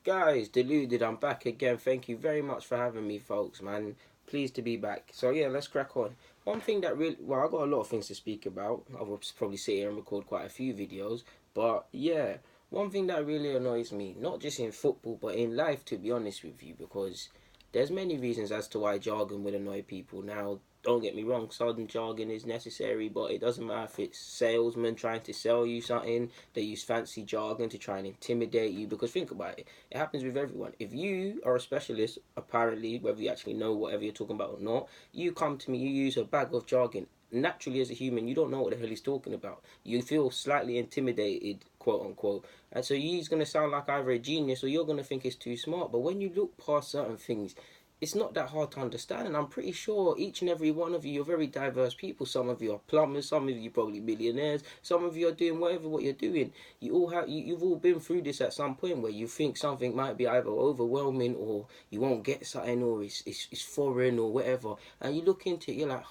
Guys, deluded, I'm back again. Thank you very much for having me, folks, man. Pleased to be back. So yeah, let's crack on. One thing that really, well, I got a lot of things to speak about. I will probably sit here and record quite a few videos, but yeah, one thing that really annoys me, not just in football but in life, to be honest with you, because there's many reasons as to why jargon would annoy people. Now, don't get me wrong, sudden jargon is necessary, but it doesn't matter if it's salesmen trying to sell you something. They use fancy jargon to try and intimidate you. Because think about it, it happens with everyone. If you are a specialist, apparently, whether you actually know whatever you're talking about or not, you come to me, you use a bag of jargon. Naturally, as a human, you don't know what the hell he's talking about. You feel slightly intimidated, quote unquote. And so he's going to sound like either a genius or you're going to think it's too smart. But when you look past certain things, it's not that hard to understand. And I'm pretty sure each and every one of you, you're very diverse people. Some of you are plumbers, some of you probably millionaires, some of you are doing whatever what you're doing. You've all been through this at some point where you think something might be either overwhelming or you won't get something or it's foreign or whatever. And you look into it, you're like,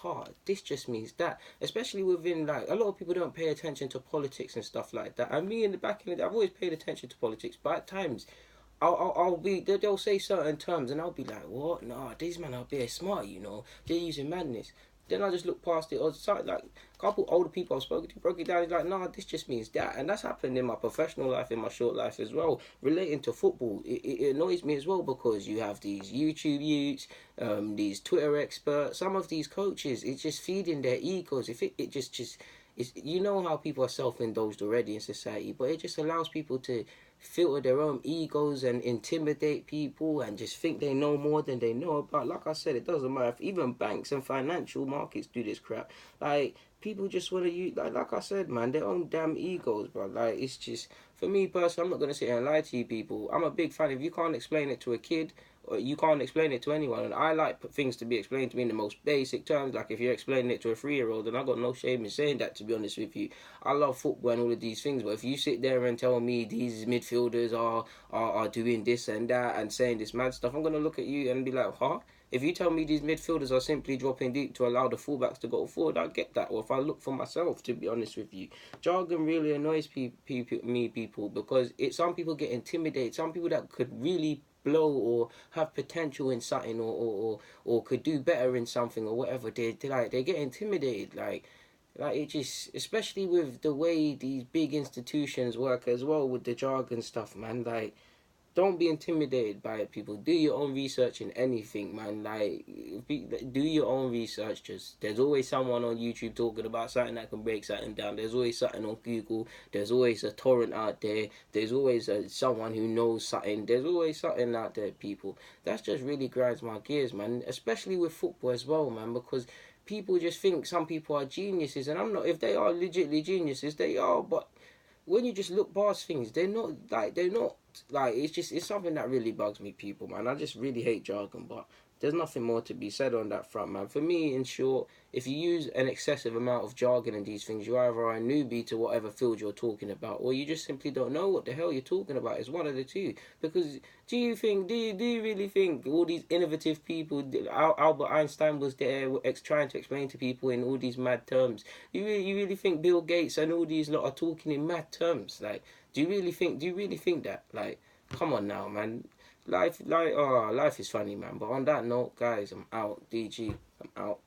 this just means that. Especially within, like, a lot of people don't pay attention to politics and stuff like that. And me in the back end, I've always paid attention to politics, but at times I'll be they'll say certain terms and I'll be like, what? Nah, these men are being smart, you know. They're using madness. Then I just look past it or something like a couple older people I've spoken to broke it down. It's like, nah, this just means that, and that's happened in my professional life, in my short life as well. Relating to football, it annoys me as well because you have these YouTube youths, these Twitter experts, some of these coaches. It's just feeding their egos. If it just it's, you know how people are self-indulged already in society, but it just allows people to filter their own egos and intimidate people and just think they know more than they know about. Like I said, it doesn't matter if even banks and financial markets do this crap. Like, people just want to use, like I said, man, their own damn egos, bro. Like, it's just, for me personally, I'm not gonna sit here and lie to you people. I'm a big fan. If you can't explain it to a kid, or you can't explain it to anyone, and I like things to be explained to me in the most basic terms. Like, if you're explaining it to a 3-year-old, and I got no shame in saying that, to be honest with you. I love football and all of these things, but if you sit there and tell me these midfielders are doing this and that and saying this mad stuff, I'm gonna look at you and be like, huh? If you tell me these midfielders are simply dropping deep to allow the fullbacks to go forward, I get that. Or if I look for myself, to be honest with you, jargon really annoys people because some people get intimidated. Some people that could really blow or have potential in something or could do better in something or whatever, they get intimidated. Like, it just, especially with the way these big institutions work as well with the jargon stuff, man. Like, don't be intimidated by it, people. Do your own research in anything, man. Like, do your own research. Just, there's always someone on YouTube talking about something that can break something down. There's always something on Google. There's always a torrent out there. There's always someone who knows something. There's always something out there, people. That's just really grinds my gears, man. Especially with football as well, man, because people just think some people are geniuses, and I'm not. If they are legitimately geniuses, they are. But when you just look past things, they're not like, it's something that really bugs me, people, man. I just really hate jargon, but there's nothing more to be said on that front, man. For me, in short, if you use an excessive amount of jargon and these things, you either are a newbie to whatever field you're talking about, or you just simply don't know what the hell you're talking about. It's one of the two. Because do you really think all these innovative people, Albert Einstein was there trying to explain to people in all these mad terms? You really think Bill Gates and all these lot are talking in mad terms? Like, do you really think that? Like, come on now, man. Life is funny, man. But on that note, guys, I'm out. DG, I'm out.